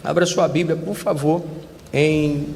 Abra sua Bíblia, por favor, em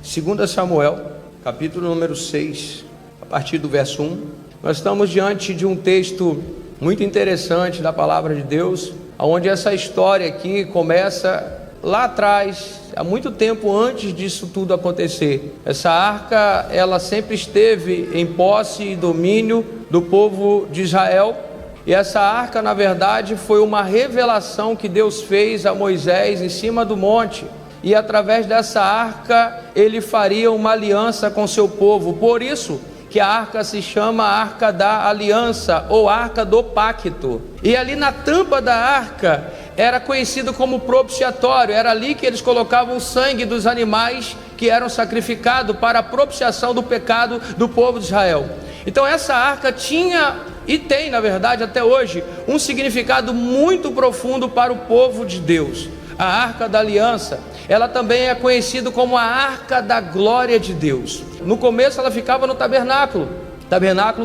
2 Samuel, capítulo número 6, a partir do verso 1. Nós estamos diante de um texto muito interessante da palavra de Deus, onde essa história aqui começa lá atrás, há muito tempo antes disso tudo acontecer. Essa arca, ela sempre esteve em posse e domínio do povo de Israel. E essa arca, na verdade, foi uma revelação que Deus fez a Moisés em cima do monte. E através dessa arca, ele faria uma aliança com seu povo. Por isso que a arca se chama Arca da Aliança, ou Arca do Pacto. E ali na tampa da arca, era conhecido como propiciatório. Era ali que eles colocavam o sangue dos animais que eram sacrificados para a propiciação do pecado do povo de Israel. Então essa arca tinha e tem, na verdade, até hoje, um significado muito profundo para o povo de Deus. A Arca da Aliança, ela também é conhecida como a Arca da Glória de Deus. No começo ela ficava no tabernáculo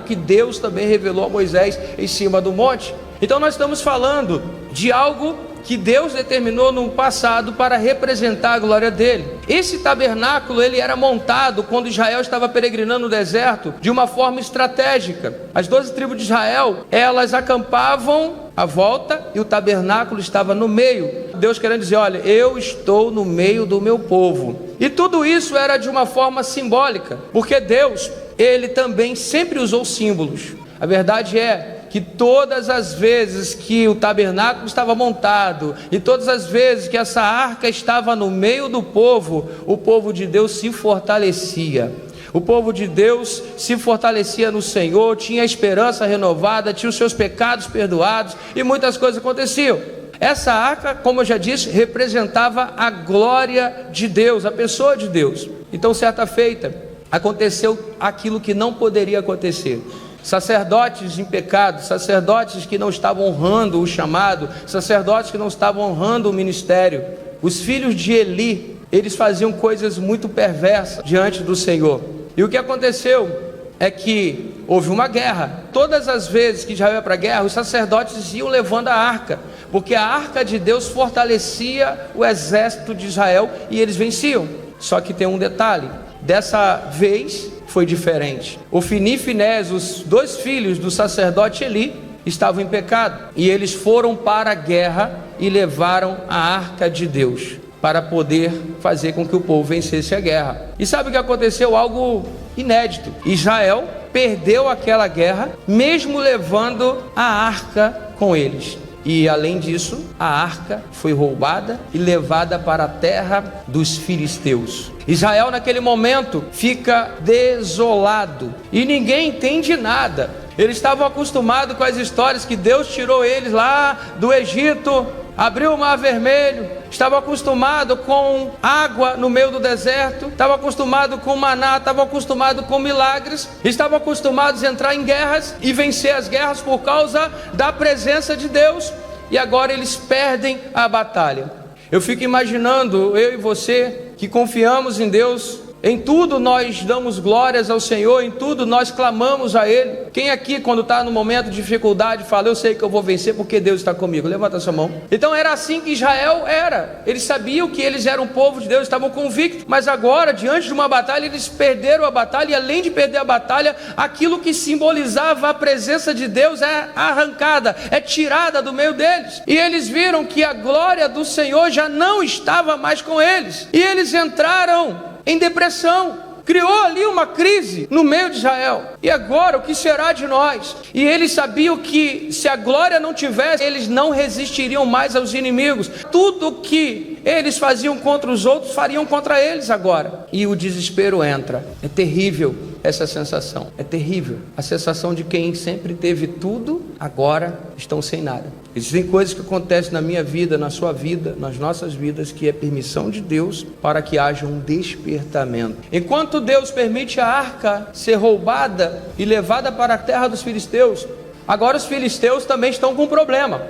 que Deus também revelou a Moisés em cima do monte. Então nós estamos falando de algo que Deus determinou no passado para representar a glória dele. Esse tabernáculo, ele era montado quando Israel estava peregrinando no deserto, de uma forma estratégica. As 12 tribos de Israel, elas acampavam à volta e o tabernáculo estava no meio. Deus querendo dizer, olha, eu estou no meio do meu povo. E tudo isso era de uma forma simbólica, porque Deus, ele também sempre usou símbolos. A verdade é que todas as vezes que o tabernáculo estava montado e todas as vezes que essa arca estava no meio do povo, o povo de Deus se fortalecia. O povo de Deus se fortalecia no Senhor, tinha esperança renovada, tinha os seus pecados perdoados e muitas coisas aconteciam. Essa arca, como eu já disse, representava a glória de Deus, a pessoa de Deus. Então, certa feita, aconteceu aquilo que não poderia acontecer. Sacerdotes em pecado, sacerdotes que não estavam honrando o chamado, sacerdotes que não estavam honrando o ministério. Os filhos de Eli, eles faziam coisas muito perversas diante do Senhor. E o que aconteceu é que houve uma guerra. Todas as vezes que Israel ia para a guerra, os sacerdotes iam levando a arca, porque a arca de Deus fortalecia o exército de Israel e eles venciam. Só que tem um detalhe, dessa vez foi diferente. Ofni e Finés, os dois filhos do sacerdote Eli, estavam em pecado, e eles foram para a guerra e levaram a arca de Deus, para poder fazer com que o povo vencesse a guerra. E sabe o que aconteceu? Algo inédito. Israel perdeu aquela guerra, mesmo levando a arca com eles. E além disso, a arca foi roubada e levada para a terra dos filisteus. Israel naquele momento fica desolado e ninguém entende nada. Eles estavam acostumados com as histórias que Deus tirou eles lá do Egito, abriu o mar vermelho, estavam acostumados com água no meio do deserto, estavam acostumados com maná, estavam acostumados com milagres, estavam acostumados a entrar em guerras e vencer as guerras por causa da presença de Deus, e agora eles perdem a batalha. Eu fico imaginando, eu e você, que confiamos em Deus, em tudo nós damos glórias ao Senhor, em tudo nós clamamos a Ele. Quem aqui, quando está no momento de dificuldade, fala, eu sei que eu vou vencer porque Deus está comigo? Levanta sua mão. Então era assim que Israel era. Eles sabiam que eles eram o povo de Deus, estavam convictos. Mas agora, diante de uma batalha, eles perderam a batalha. E além de perder a batalha, aquilo que simbolizava a presença de Deus é arrancada, é tirada do meio deles. E eles viram que a glória do Senhor já não estava mais com eles. E eles entraram em depressão, criou ali uma crise no meio de Israel. E agora o que será de nós? E eles sabiam que se a glória não tivesse, eles não resistiriam mais aos inimigos. Tudo que eles faziam contra os outros, fariam contra eles agora. E o desespero entra. É terrível essa sensação, é terrível. A sensação de quem sempre teve tudo, agora estão sem nada. Existem coisas que acontecem na minha vida, na sua vida, nas nossas vidas, que é permissão de Deus para que haja um despertamento. Enquanto Deus permite a arca ser roubada e levada para a terra dos filisteus, agora os filisteus também estão com um problema.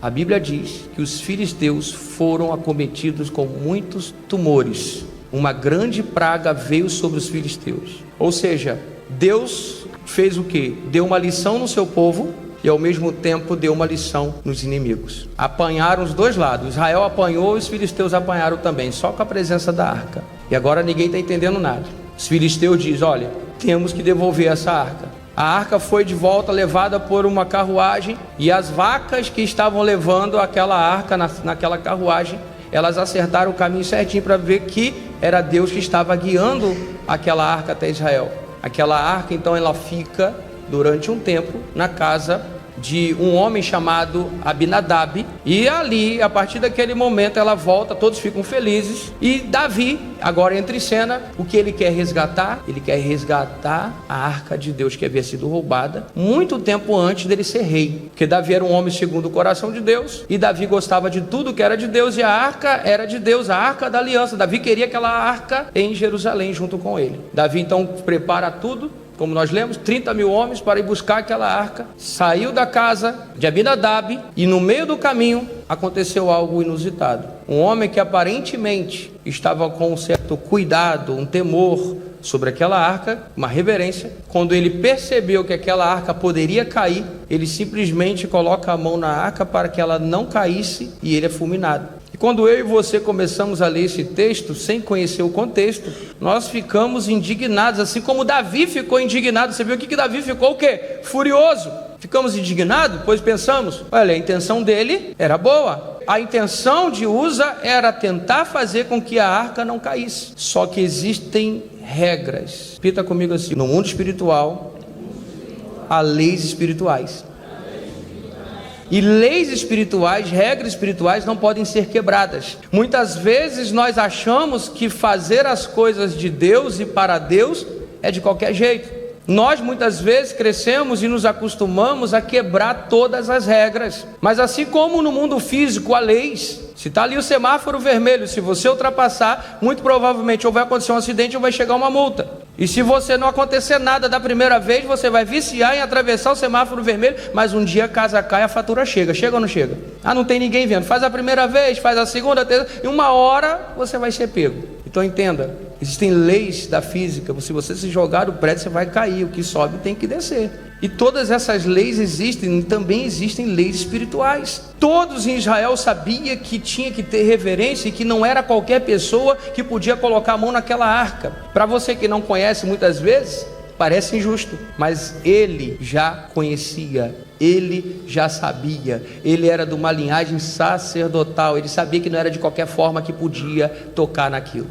A Bíblia diz que os filisteus foram acometidos com muitos tumores. Uma grande praga veio sobre os filisteus. Ou seja, Deus fez o quê? Deu uma lição no seu povo e ao mesmo tempo deu uma lição nos inimigos. Apanharam os dois lados, Israel apanhou e os filisteus apanharam também, só com a presença da arca. E agora ninguém está entendendo nada. Os filisteus dizem: olha, temos que devolver essa arca. A arca foi de volta levada por uma carruagem, e as vacas que estavam levando aquela arca naquela carruagem, elas acertaram o caminho certinho para ver que era Deus que estava guiando aquela arca até Israel. Aquela arca, então, ela fica durante um tempo na casa de um homem chamado Abinadab, e ali, a partir daquele momento, ela volta, todos ficam felizes, e Davi agora entra em cena. O que ele quer resgatar? Ele quer resgatar a arca de Deus que havia sido roubada muito tempo antes dele ser rei, porque Davi era um homem segundo o coração de Deus, e Davi gostava de tudo que era de Deus, e a arca era de Deus, a arca da aliança. Davi queria aquela arca em Jerusalém junto com ele. Davi então prepara tudo, como nós lemos, 30 mil homens para ir buscar aquela arca. Saiu da casa de Abinadab, e no meio do caminho aconteceu algo inusitado. Um homem que aparentemente estava com um certo cuidado, um temor sobre aquela arca, uma reverência, quando ele percebeu que aquela arca poderia cair, ele simplesmente coloca a mão na arca para que ela não caísse, e ele é fulminado. E quando eu e você começamos a ler esse texto sem conhecer o contexto, nós ficamos indignados, assim como Davi ficou indignado. Você viu que Davi ficou o quê? Furioso. Ficamos indignados, pois pensamos: olha, a intenção dele era boa. A intenção de Uza era tentar fazer com que a arca não caísse. Só que existem regras. Repita comigo assim: no mundo espiritual, há leis espirituais. E leis espirituais, regras espirituais não podem ser quebradas. Muitas vezes nós achamos que fazer as coisas de Deus e para Deus é de qualquer jeito. Nós muitas vezes crescemos e nos acostumamos a quebrar todas as regras. Mas assim como no mundo físico há leis, se está ali o semáforo vermelho, se você ultrapassar, muito provavelmente ou vai acontecer um acidente ou vai chegar uma multa. E se você não acontecer nada da primeira vez, você vai viciar em atravessar o semáforo vermelho, mas um dia a casa cai, a fatura chega. Chega ou não chega? Ah, não tem ninguém vendo. Faz a primeira vez, faz a segunda, a terceira, e uma hora você vai ser pego. Então entenda, existem leis da física. Se você se jogar do prédio, você vai cair. O que sobe tem que descer. E todas essas leis existem, também existem leis espirituais. Todos em Israel sabiam que tinha que ter reverência e que não era qualquer pessoa que podia colocar a mão naquela arca. Para você que não conhece, muitas vezes parece injusto, mas ele já conhecia, ele já sabia, ele era de uma linhagem sacerdotal, ele sabia que não era de qualquer forma que podia tocar naquilo.